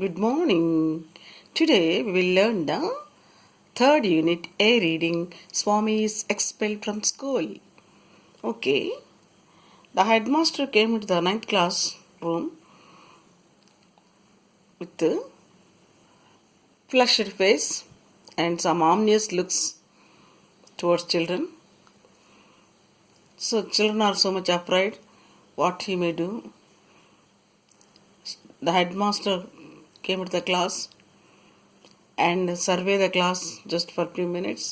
Good morning. Today we will learn the third unit A reading. Swami is expelled from school. Okay. The headmaster came into the ninth class room with a flushed face and some ominous looks towards children. So children are so much afraid what he may do. The headmaster came into the class and surveyed the class just for a few minutes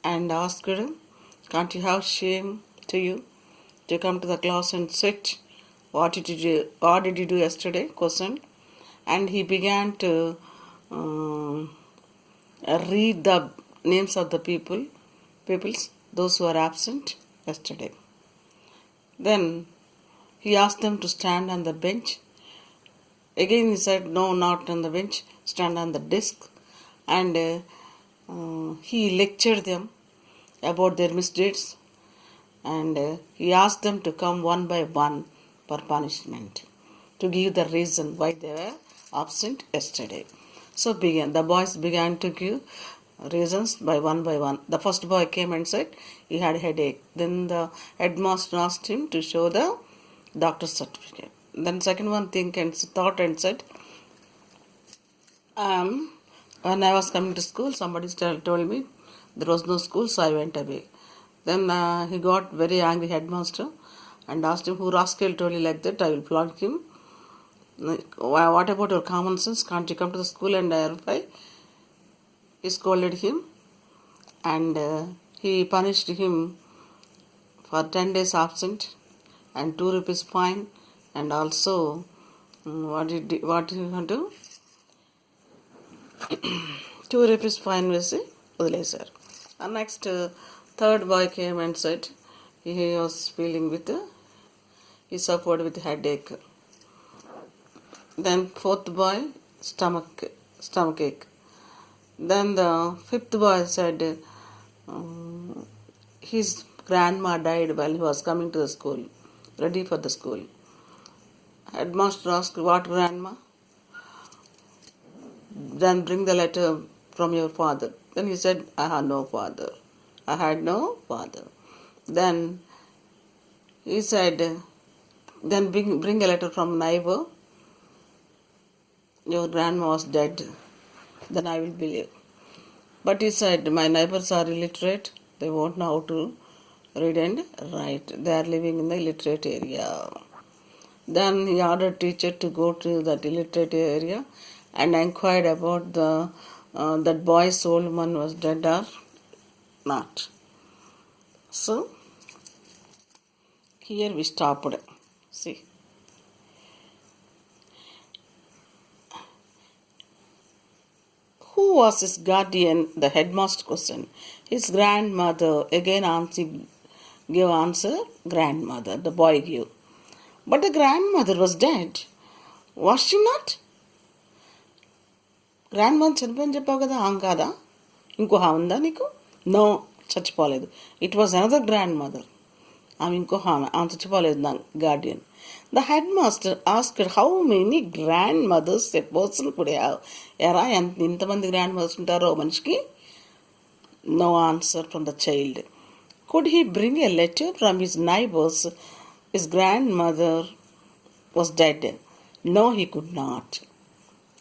and asked her, "Can't you have shame to you to come to the class and sit? What did you do? What did you do yesterday?" Questioned, and he began to read the names of the peoples, those who are absent yesterday. Then he asked them to stand on the bench. Again he said, "No, not on the bench. Stand on the desk," and he lectured them about their misdeeds, and he asked them to come one by one for punishment, to give the reason why they were absent yesterday. So the boys began to give reasons by one. The first boy came and said he had a headache. Then the headmaster asked him to show the doctor's certificate. Then second one thought and said, when I was coming to school, somebody told me there was no school, so I went away. Then he got very angry, headmaster, and asked him, "Who rascal told you like that? I will flog him. What about your common sense? Can't you come to the school and verify?" He scolded him, and he punished him for 10 days absent and 2 rupees fine, and also what did he want to 2 rupees fine వేసి వదిలేశారు. And next third boy came and said he was feeling he suffered with headache. Then fourth boy, stomach ache. Then the fifth boy said his grandma died while he was coming to the school, ready for the school. Headmaster asked, "What grandma?" "Then bring the letter from your father." Then he said, "I had no father. I had no father." Then he said, "Then bring a letter from neighbor. Your grandma was dead. Then I will believe." But he said, "My neighbors are illiterate. They won't know how to read and write. They are living in the illiterate area." Then he ordered teacher to go to that illiterate area and inquired about that boy's old man was dead or not. So here we stopped. See. Who was his guardian? The headmaster questioned. His grandmother. Again gave answer, grandmother. The boy gave. But the grandmother was dead. Was she not? Grand చనిపోయింది చెప్పావు కదా, ఆమె కాదా? ఇంకో ఉందా నీకు? No, చచ్చిపోలేదు. It was another grandmother. ఆమె ఆమె చచ్చిపోలేదు. నా guardian. The headmaster asked, "how many grandmothers a person could have?" ఎరా ఎంతమంది గ్రాండ్ మదర్స్ ఉంటారో మనిషికి? No answer from the child. Could he bring a letter from his neighbours? His grandmother was dead. No, he could not.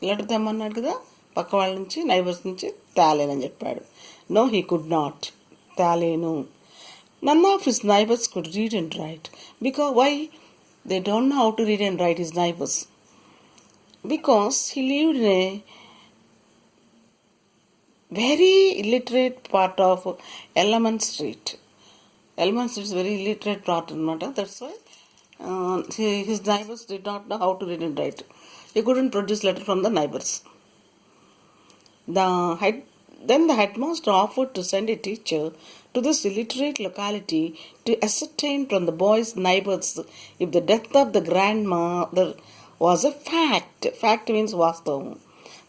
Letter తెమ్మన్నాడు కదా, పక్క వాళ్ళ నుంచి, neighbours నుంచి తేలేనని చెప్పాడు. No, he could not. తేలేను. None of his neighbours could read and write. Because why? They don't know how to read and write, his neighbours. Because he lived in a very illiterate part of Elman Street. Elman Street is very illiterate part anamata. That's why his neighbors did not know how to read and write. He couldn't produce letter from the neighbors. Then the headmaster offered to send a teacher to this illiterate locality to ascertain from the boy's neighbors if the death of the grandmother was a fact. Fact means vastavam.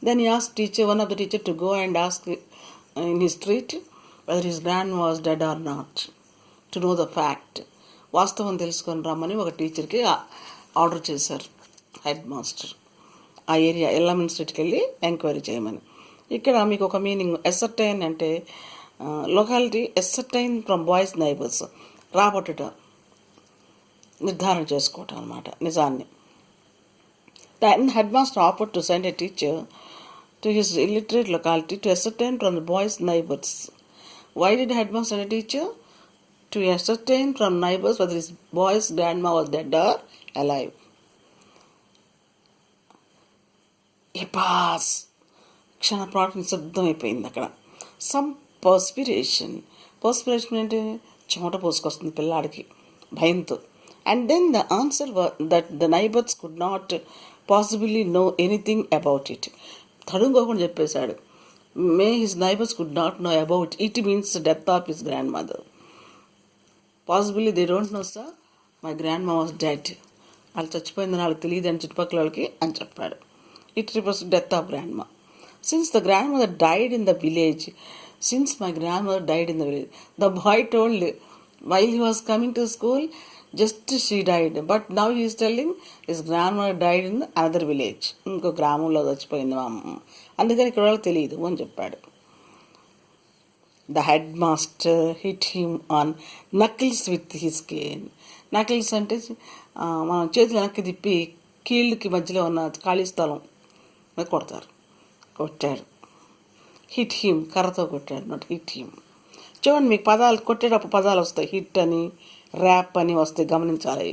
Then he asked one of the teacher to go and ask in his street whether his grandma was dead or not, to know the fact. వాస్తవం తెలుసుకొని రమ్మని ఒక టీచర్కి order చేశారు headmaster. ఆ area Ellaman స్ట్రీట్కి వెళ్ళి enquiry చేయమని. ఇక్కడ మీకు ఒక మీనింగ్, ఎసర్టైన్ అంటే locality, ascertain from boy's neighbours, రాబట్టుట, నిర్ధారణ చేసుకోవటం అనమాట నిజాన్ని. Then headmaster offered to send a teacher to his illiterate locality to ascertain from the boy's neighbors. Why did headmaster send a teacher? To ascertain from neighbors whether his boy's grandma was dead or alive. A pause. క్షణప్రాణం నిశ్శబ్దమైపోయింది అక్కడ. Some perspiration అంటే చెమట పోసుకొస్తుంది పిల్లాడికి భయంతో. And then the answer that the neighbours could not possibly know anything about it. తడుంకోకుండా చెప్పేశాడు. May his neighbours could not know about it means death of his grandmother. Possibly they don't know sir my grandma was dead. వాళ్ళు చచ్చిపోయిందని వాళ్ళకి తెలియదు అని చుట్టుపక్కల వాళ్ళకి అని చెప్పాడు. It refers death of grandma. Since my grandmother died in the village, the boy told while he was coming to school, just she died. But now he is telling his grandmother died in another village. ఇంకో గ్రామంలో చచ్చిపోయింది మా అమ్మ, అందుకని ఇక్కడ వాళ్ళకి తెలియదు అని చెప్పాడు. The headmaster hit him on knuckles with his cane. Knuckles అంటే మనం చేతులు వెనక్కి తిప్పి కీళ్ళకి మధ్యలో ఉన్న ఖాళీ స్థలం కొడతారు. కొట్టాడు. హిట్ హిమ్, కర్రతో కొట్టాడు, నాట్ హిట్ హిమ్. చూడండి, మీకు పదాలు కొట్టేటప్పుడు పదాలు వస్తాయి, హిట్ అని, ర్యాప్ అని వస్తాయి, గమనించాలి.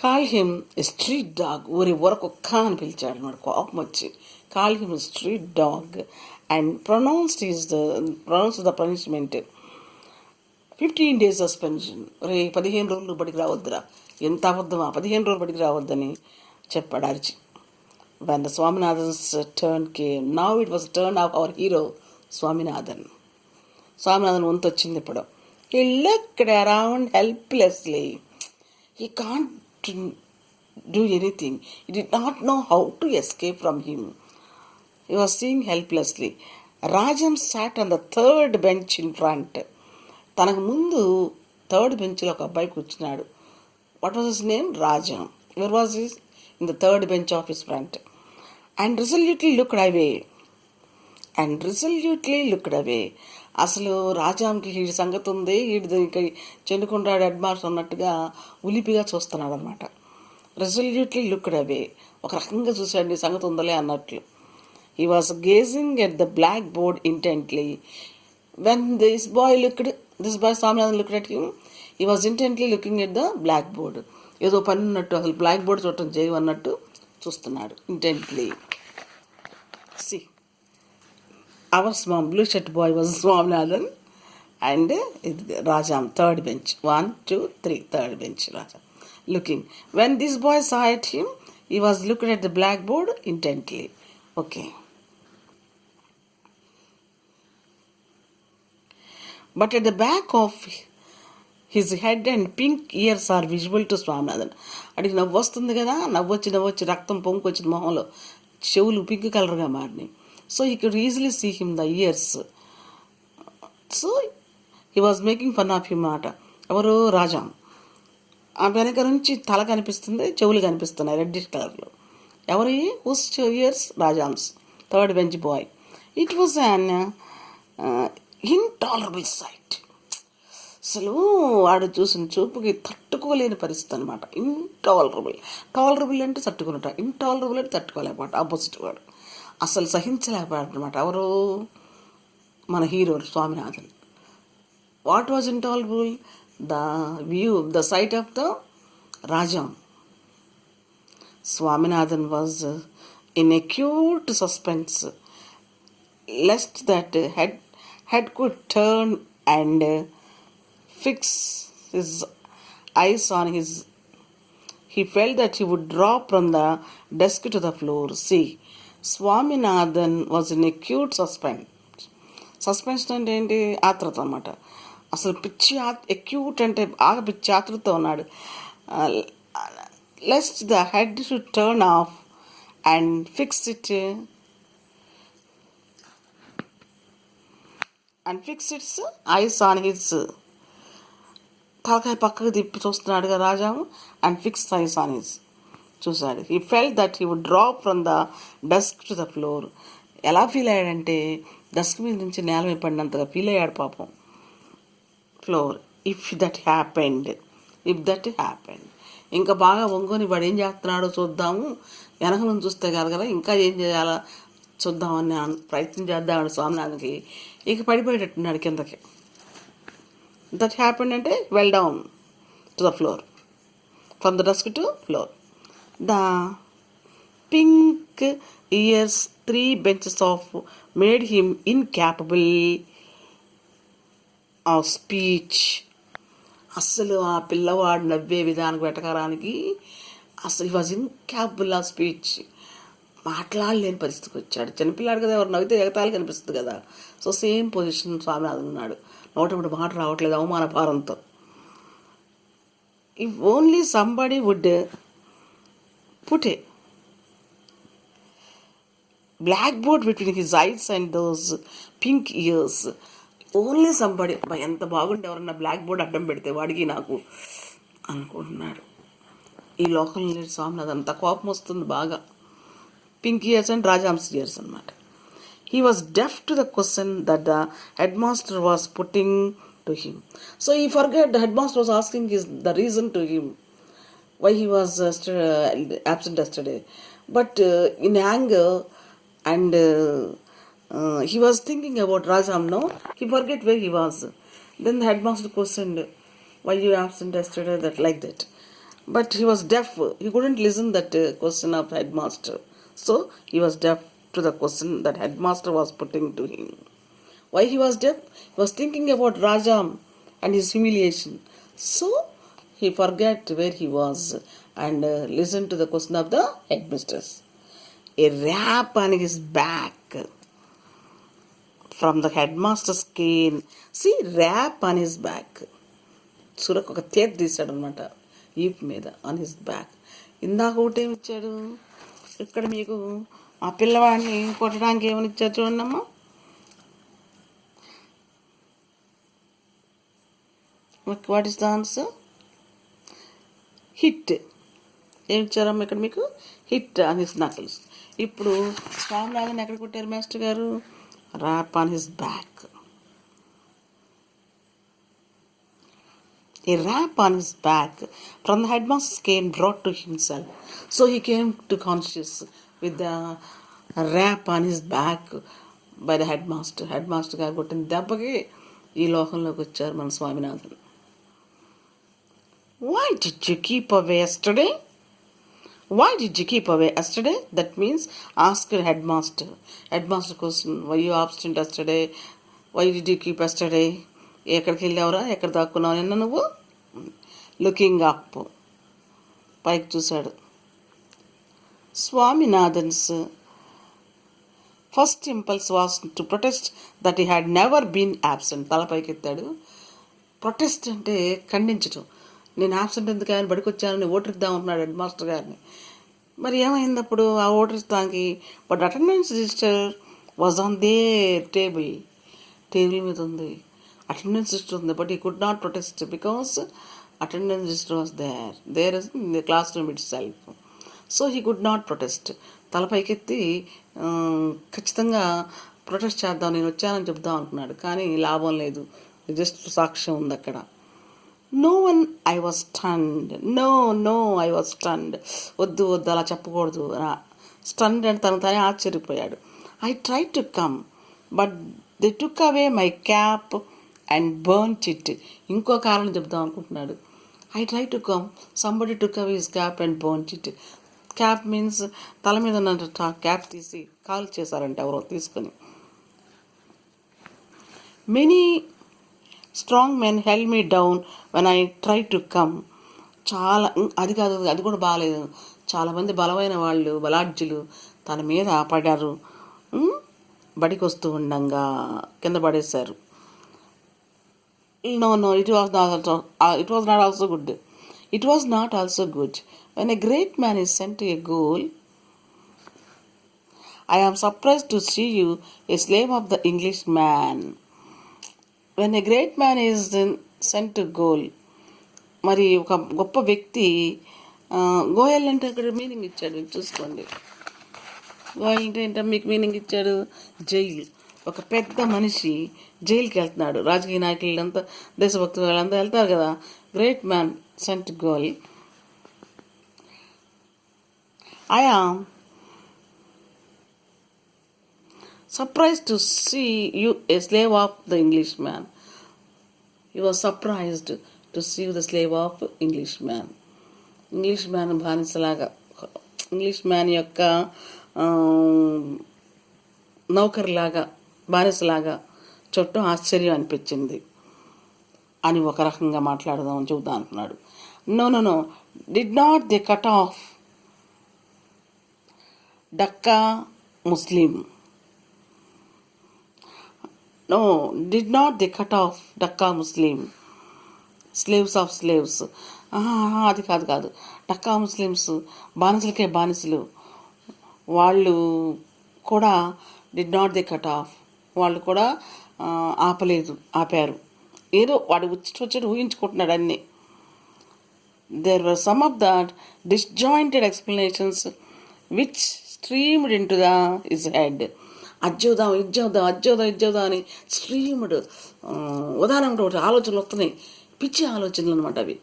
కాల్ హిమ్ స్ట్రీట్ డాగ్, ఊరి ఊరకొక్క అని పిలిచాడు అనమాట కోపం వచ్చి. Call him street dog and pronounce the punishment 15 days suspension. రే 15 రోజులు బడికి రావద్దురా, ఎంత అబద్ధమా, 15 రోజులు బడికి రావద్దని చెప్పాడు అరిచి. When the Swaminathan's turn came, now it was the turn of our hero, Swaminathan. Swaminathan వంతు వచ్చింది ఇప్పుడు. He looked around helplessly. He can't do anything. He did not know how to escape from him. He was seeing helplessly. Rajam sat on the third bench in front. తనకు ముందు third బెంచ్లో ఒక అబ్బాయి కూర్చున్నాడు. What was his name? Rajam. Where was he? In the third bench of his front. And resolutely looked away. అసలు రాజాంకి వీడి సంగతి ఉంది, వీడి చెండుకుంటాడు హెడ్మాస్టర్ అన్నట్టుగా ఉలిపిగా చూస్తున్నాడు అనమాట. రెజల్యూట్లీ లుక్డ్ అవే, ఒక రకంగా చూశాడు, నీ సంగతి ఉందలే అన్నట్లు. He was gazing at the black board intently. When this boy Swaminathan looked at him, he was intently looking at the black board. ఏదో పని ఉన్నట్టు, అసలు బ్లాక్ బోర్డ్ చూడటం చేయమన్నట్టు చూస్తున్నాడు intently. See our blue shirt boy was Swaminathan and Rajam third bench, 1, 2, 3 third bench Raja looking. When this boy saw at him, he was looking at the black board intently. Okay, but at the back of his head and pink years or visible to Swaminathan. అడిగి నవ్వు వస్తుంది కదా, నవ్వొచ్చి రక్తం పొంగుకొచ్చింది మొహంలో, చెవులు pink కలర్గా మారినాయి. So he could easily see him the ears. So he was making fun of him మాట. ఎవరు? రాజాం. ఆ వెనక నుంచి తల కనిపిస్తుంది, చెవులు కనిపిస్తున్నాయి రెడ్డిష్ కలర్లో. ఎవరి? Whose ears? Rajam's third bench boy. It was an intolerable sight. అసలు వాడు చూసిన చూపుకి తట్టుకోలేని పరిస్థితి అనమాట. టాలరబుల్ అంటే తట్టుకున్నట, ఇంటాలరబుల్ అంటే తట్టుకోలేకపోట, ఆపోజిట్ వాడు అసలు సహించలేకపోయాడు అనమాట. ఎవరు? మన hero Swaminathan. What was intolerable? The sight of the Rajam. Swaminathan was in acute suspense lest that head could turn and fix his eyes on his. He felt that he would drop from the desk to the floor. See, Swaminathan was in acute suspense. Suspense అంటే ఏంటి? ఆత్రత అన్నమాట. అసలు పిచ్చి acute అంటే బాగా పిచ్చి ఆత్రత ఉన్నాడు. Lest the head should turn off and fix its eyes on his. తలకాయ పక్కకు తిప్పి చూస్తున్నాడుగా Rajam. And fix eyes on his. చూశాడు. He felt that he would drop from the desk to the floor. ఎలా ఫీల్ అయ్యాడంటే డస్క్ మీద నుంచి నేల మీద పడినంతగా ఫీల్ అయ్యాడు పాపం. ఫ్లోర్. If that happened. ఇంకా బాగా వంగుని వాడు ఏం చేస్తున్నాడో చూద్దాము, వెనక నుంచి చూస్తే కాదు కదా, ఇంకా ఏం చేయాలా చూద్దామని ప్రయత్నం చేద్దామని స్వామినాథన్కి ఇక పడిపోయేటట్టున్నాడు కిందకి. దట్ హ్యాపెండ్ అంటే well down to the floor, from the desk to floor. The pink years 3 benches of made him incapable of speech. అస్సలు ఆ పిల్లవాడు నవ్వే విధానికి వెటకరానికి అసలు వాజ్ ఇన్క్యాపబుల్ ఆఫ్ స్పీచ్. మాట్లాడలేని పరిస్థితికి వచ్చాడు. చిన్నపిల్లాడు కదా, ఎవరు నవ్వితే ఎగతాళి కనిపిస్తుంది కదా. సో సేమ్ పొజిషన్ స్వామినాథన్ ఉన్నాడు. నోటప్పుడు మాట రావట్లేదు అవమాన భారంతో. If only somebody would put a blackboard between his eyes and those pink ears. Only somebody. ఎంత బాగుంటే ఎవరన్నా బ్లాక్ బోర్డ్ అడ్డం పెడితే వాడికి నాకు అనుకుంటున్నాడు. ఈ లోకంలో లేని స్వామినాథన్ అంత కోపం వస్తుంది బాగా. Pink ears and Rajam's ears అనమాట. He was deaf to the question that the head master was putting to him. So he forget the head master was asking his the reason to him why he was absent yesterday. But in anger and he was thinking about Rajam, no? He forget where he was. Then the headmaster questioned, why you absent yesterday, that like that. But he was deaf. He couldn't listen that question of headmaster. So he was deaf to the question that headmaster was putting to him. Why he was deaf? He was thinking about Rajam and his humiliation. So he forgot where he was and listened to the question of the headmistress. A rap on his back from the headmaster's cane. See, rap on his back. సురకు ఒక తేట్ తీశాడు అనమాట ఈప్ మీద, on his back. ఇందాక ఒకటేమి ఇచ్చాడు, ఇక్కడ మీకు ఆ పిల్లవాడిని కొట్టడానికి ఏమని ఇచ్చారు చూడండమ్మా. What is the answer? Hit. ఏమి ఇచ్చారమ్మా ఇక్కడ మీకు? Hit on his knuckles. ఇప్పుడు స్వామినాథన్ ఎక్కడ కొట్టారు మాస్టర్ గారు? Rap on his back. A rap on his back from the headmaster's cane brought to himself. So he came to conscious with the rap on his back by the headmaster. Headmaster గారు కొట్టిన దెబ్బకి ఈ లోకంలోకి వచ్చారు మన Swaminathan. Why did you keep away yesterday? Why did you keep away yesterday? That means ask your headmaster. Headmaster question, were you absent yesterday? Why did you keep yesterday? ఎక్కడికి వెళ్ళావురా, ఎక్కడ దాక్కున్నావు నిన్న నువ్వు? లుకింగ్ అప్, పైకి చూశాడు. Swaminathan's first impulse was to protest that he had never been absent. తల పైకి ఎత్తాడు. Protest అంటే ఖండించటం. నేను యాబ్సెంట్ ఎందుకు, ఆయన బడికి వచ్చానని ఓటర్ ఇద్దాం అంటున్నాడు హెడ్ మాస్టర్ గారిని. మరి ఏమైంది అప్పుడు ఆ ఓటర్ ఇస్తానికి? But attendance register was on their table. Table మీద ఉంది, attendance register ఉంది. But he could not protest because attendance register was there is in the classroom itself. So he could not protest. తల పైకెత్తి ఖచ్చితంగా ప్రొటెస్ట్ చేద్దాం, నేను వచ్చానని చెప్దాం అనుకున్నాడు. కానీ లాభం లేదు, రిజిస్టర్ సాక్ష్యం ఉంది అక్కడ. No one I was stunned. No I was stunned. వద్దు అలా చెప్పకూడదు. స్టన్డ్ అంటే తను తానే ఆశ్చర్యపోయాడు. I try to come but they took away my cap and burnt it. ఇంకో కారణం చెప్దాం అనుకుంటున్నాడు. I try to come, somebody took away his cap and burnt it. Cap means తల మీద ఉన్న క్యాప్ తీసి కాల్ చేశారంటే ఎవరో తీసుకొని. Many strong men held me down when I try to come. చాలా, అది కాదు, అది కూడా బాగాలేదు. చాలామంది బలమైన వాళ్ళు, బలాఢ్యులు తన మీద పడారు. బడికి వస్తూ ఉండంగా కింద పడేశారు. No, it was not also good. It was not also good. When a great man is sent to a goal, I am surprised to see you a slave of the English man. When a great man is sent to goal, మరి ఒక గొప్ప వ్యక్తి గోయల్ అంటే అక్కడ meaning ఇచ్చాడు, చూసుకోండి. గోయల్ అంటే ఏంటో మీకు మీనింగ్ ఇచ్చాడు, జైలు. ఒక పెద్ద మనిషి జైలుకి వెళ్తున్నాడు. రాజకీయ నాయకులంతా, దేశభక్తులు వాళ్ళంతా వెళ్తారు కదా. Great man sent gaol. I am surprised to see you a slave of the Englishman. He was surprised to see you the slave of Englishman. Englishman బానిసలాగా, ఇంగ్లీష్ మ్యాన్ యొక్క నౌకర్లాగా, బానిసలాగా చుట్టం ఆశ్చర్యం అనిపించింది అని ఒక రకంగా మాట్లాడదామని చెబుతా అంటున్నాడు. No did not the cut off Dacca muslin. No, did not they cut off Dhaka Muslim, slaves of slaves. అది కాదు. డక్కా ముస్లిమ్స్ బానిసలకే బానిసలు, వాళ్ళు కూడా did not they cut off, వాళ్ళు కూడా ఆపారు. ఏదో వాడు వచ్చి ఊహించుకుంటున్నాడు అన్నీ. There were some of that disjointed explanations which streamed into his head. అజ్జోదాం అని స్ట్రీమ్డ్ ఉదాహరణ ఒకటి ఆలోచనలు వస్తున్నాయి, పిచ్చి ఆలోచనలు అనమాట అవి,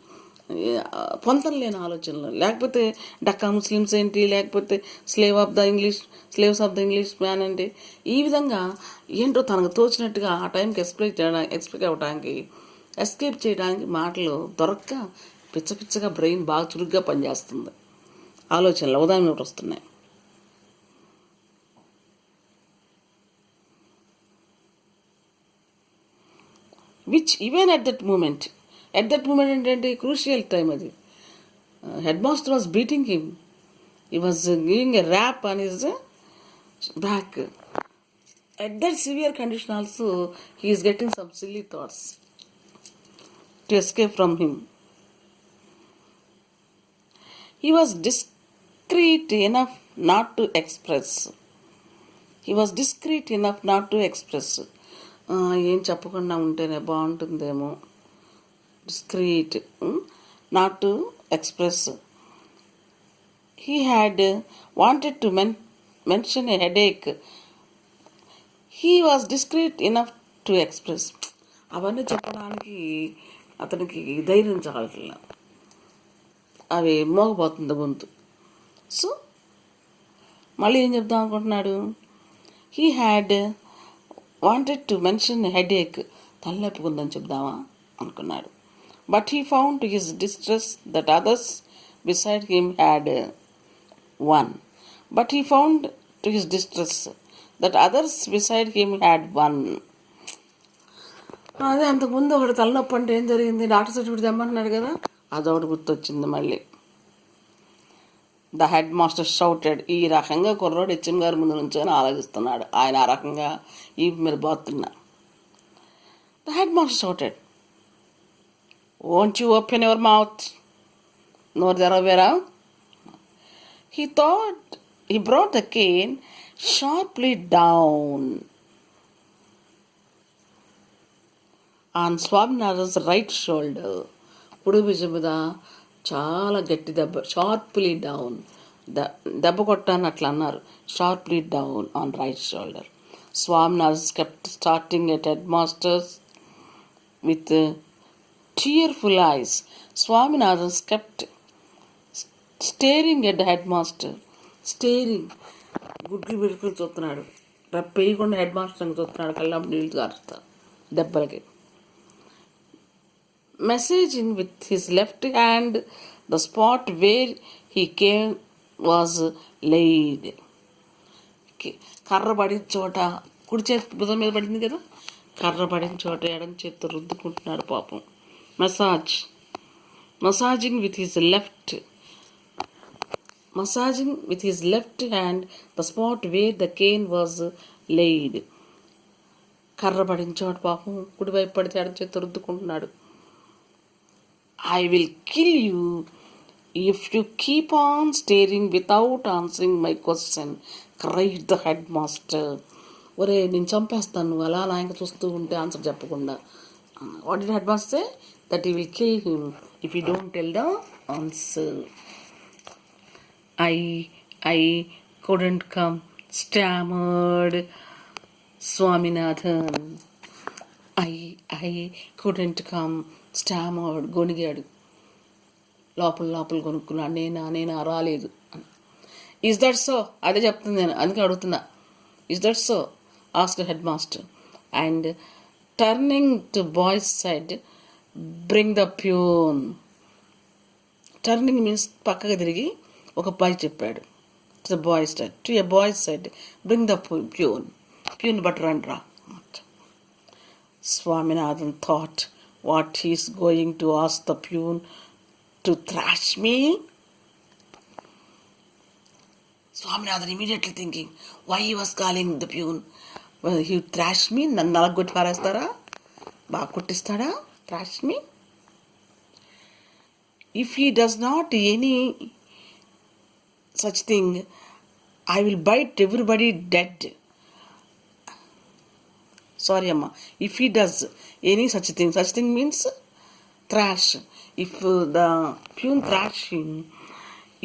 పొంతం లేని ఆలోచనలు. లేకపోతే డక్కా ముస్లిమ్స్ ఏంటి, లేకపోతే slaves of the English man అంటే, ఈ విధంగా ఏంటో తనకు తోచినట్టుగా ఆ టైంకి ఎస్కేప్ చేయడానికి మాటలు దొరక్క పిచ్చగా బ్రెయిన్ బాగా చురుగ్గా పనిచేస్తుంది. ఆలోచనలు ఉదాహరణ ఒకటి వస్తున్నాయి. Which even at that moment ఏంటంటే క్రూషియల్ టైం అది. Head master was beating him, he was giving a rap on his back. At that severe condition also he is getting some silly thoughts to escape from him. He was discreet enough not to express. ఏం చెప్పకుండా ఉంటేనే బాగుంటుందేమో. Discreet, not to express. He had wanted to mention a headache. He was discreet enough to express. అవన్నీ చెప్పడానికి అతనికి ధైర్యం చాలట్లా, అవి మోగపోతుంది గొంతు. సో మళ్ళీ ఏం చెప్దాం అనుకుంటున్నాడు, he had wanted to mention headache, తలనొప్పి ఉందని చెప్దామా అనుకున్నాడు. But he found to his distress that others beside him had one. అదే అంతకుముందు ఒకటి తలనొప్పి అంటే ఏం జరిగింది, డాక్టర్ సర్టిఫికేట్ తెమ్మంటున్నాడు కదా, అదొకటి గుర్తొచ్చింది మళ్ళీ. The headmaster shouted. ఈ రకంగా కుర్రోడు హెచ్ఎం గారి ముందు నుంచొని ఆలోచిస్తున్నాడు, ఆయన ఆ రకంగా ఈ మీద బాతున్నా. The headmaster shouted, won't you open your mouth, నోరు తెరవవేరా. He brought the cane sharply down on Swaminathan's right shoulder. కుడి భుజం మీద చాలా గట్టి దెబ్బ. షార్ప్లీ డౌన్, దెబ్బ కొట్టాను అట్లా అన్నారు. Sharply down on right shoulder. Swaminathan kept starting at headmasters with tearful eyes. Swaminathan kept staring at the headmaster. Staring, గుడ్లు పెట్టుకుని చూస్తున్నాడు, రెప్పేయకుండా హెడ్ మాస్టర్ని చూస్తున్నాడు, కళ్ళం నీళ్ళు కారుస్తా దెబ్బలకి. Messaging with his left hand the spot where he came was laid. కర్ర పడిన చోట, కుడి చేతి భుజం మీద పడింది కదా, కర్ర పడిన చోట ఎడం చేతితో రుద్దుకుంటున్నాడు పాపం. Massaging with his left hand the spot where the cane was laid. కర్ర పడిన చోట పాపం కుడివైపు పడితే ఎడం చేతితో రుద్దుకుంటున్నాడు. I will kill you if you keep on staring without answering my question, cried the headmaster. ఒరే నేను చంపేస్తాను నువ్వు అలా ఆయన చూస్తూ ఉంటే ఆన్సర్ చెప్పకుండా. What did headmaster say? That he will kill him if you don't tell the answer. I couldn't come, stammered Swaminathan. I couldn't come, stammered, గొనిగాడు. లోపల కొనుక్కున్నాడు. నేనా రాలేదు. Is that so? అదే చెప్తుంది నేను, అందుకే అడుగుతున్నా. Is that so? Asked head master. And turning to boys side, bring the peon. Turning means పక్కకు తిరిగి ఒక బాయ్ చెప్పాడు. To the boys side, to a boys side, bring the peon. Peon but రండి రా. Swaminathan thought, what he's going to ask the peon to thrash me? Swaminathan immediately thinking, why he was calling the peon? Well, he thrash me? నన్ను నలగొట్టి పారేస్తారా? బాగా కొట్టిస్తాడా? Thrash me? If he does not any such thing, I will bite everybody dead. Sorry, Amma. If he does any such thing means thrash. If the peon thrash him,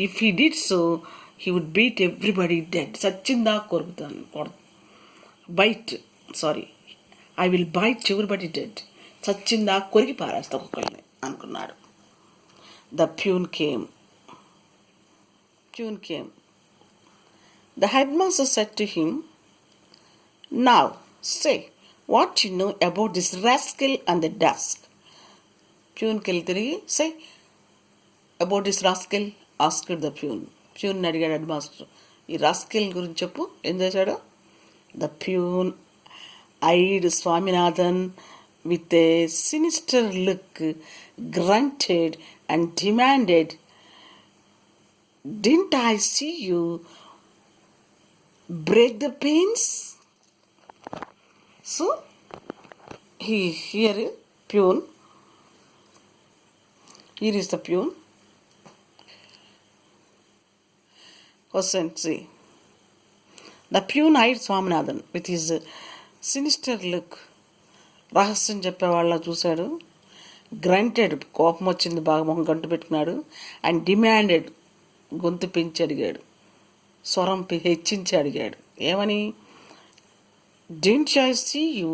if he did so, he would beat everybody dead. Sachinda korutan or bite. Sorry, I will bite everybody dead. Sachinda koriki parasta okkalni anukunnadu. The peon came. The headmaster said to him, now say what you know about this rascal and the desk. Peon keltiri, say about this rascal, asked the peon. Peon అడిగాడు head master, ఈ rascal గురించి చెప్పు, ఏం చేశాడు? The peon eyed Swaminathan with a sinister look, grunted and demanded, didn't I see you break the panes? So, here is the peon. Question C. The peon eyed Swaminathan with his sinister look. రహస్యం చెప్పేవాళ్ళ చూశాడు. గ్రంటెడ్, కోపం వచ్చింది, బాగా మొహం గంటు పెట్టుకున్నాడు. And demanded, గొంతు పెంచి అడిగాడు, స్వరం హెచ్చించి అడిగాడు. ఏమని? Didn't I see you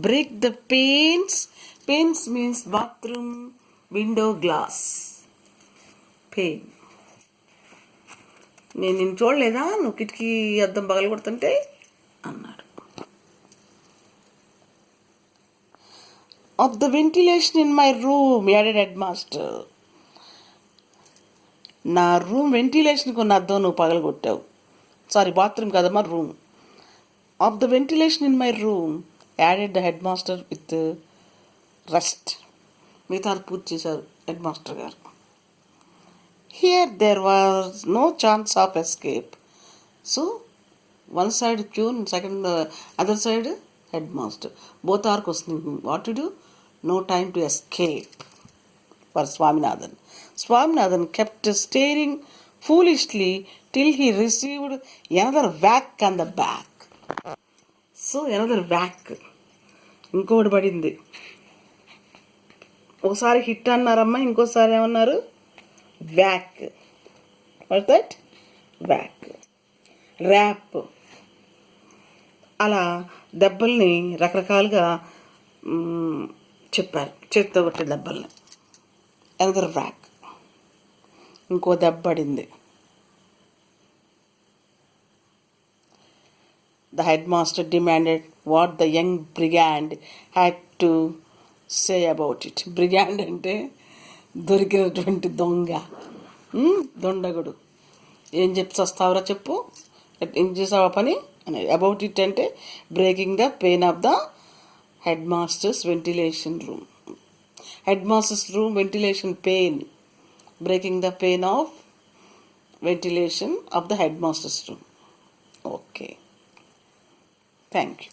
break the panes? Panes means bathroom window glass. Pane. నేను నిన్ను చూడలేదా నువ్వు కిటికీ అద్దం పగలు కొడుతుంటే అన్నాడు. Of the ventilation in my room, added headmaster. నా రూమ్ వెంటిలేషన్కి ఉన్న అద్దం నువ్వు పగలగొట్టావు. సారీ, బాత్రూమ్ కదమ్మా, room. Of the ventilation in my room, added the headmaster with rest. మిగతా పూర్తి చేశారు హెడ్ మాస్టర్ గారు. Here there was no chance of escape. So, one side peon, second other side headmaster. Both are questioning what to do. No time to escape for Swaminathan. Swaminathan kept staring foolishly till he received another whack on the back. So, another whack. ఇంకోటి పడింది. ఒకసారి hit అన్నారమ్మా, ఇంకోసారి ఏమన్నారు? Whack. What that? Whack. Rap. అలా దెబ్బల్ని రకరకాలుగా చెప్పారు, చేతితో కొట్టే దెబ్బల్ని. Another wack. ఇంకో దెబ్బ పడింది. The headmaster demanded what the young brigand had to say about it. Brigand అంటే దొరికినటువంటి దొంగ, దొండగుడు. ఏం చెప్పి వస్తావురా చెప్పు, ఏం చేసావా పని అనేది. అబౌట్ ఇట్ అంటే breaking the pain of the head masters ventilation room. Head masters room ventilation pain, breaking the pain of ventilation of the head masters room. Okay, thank you.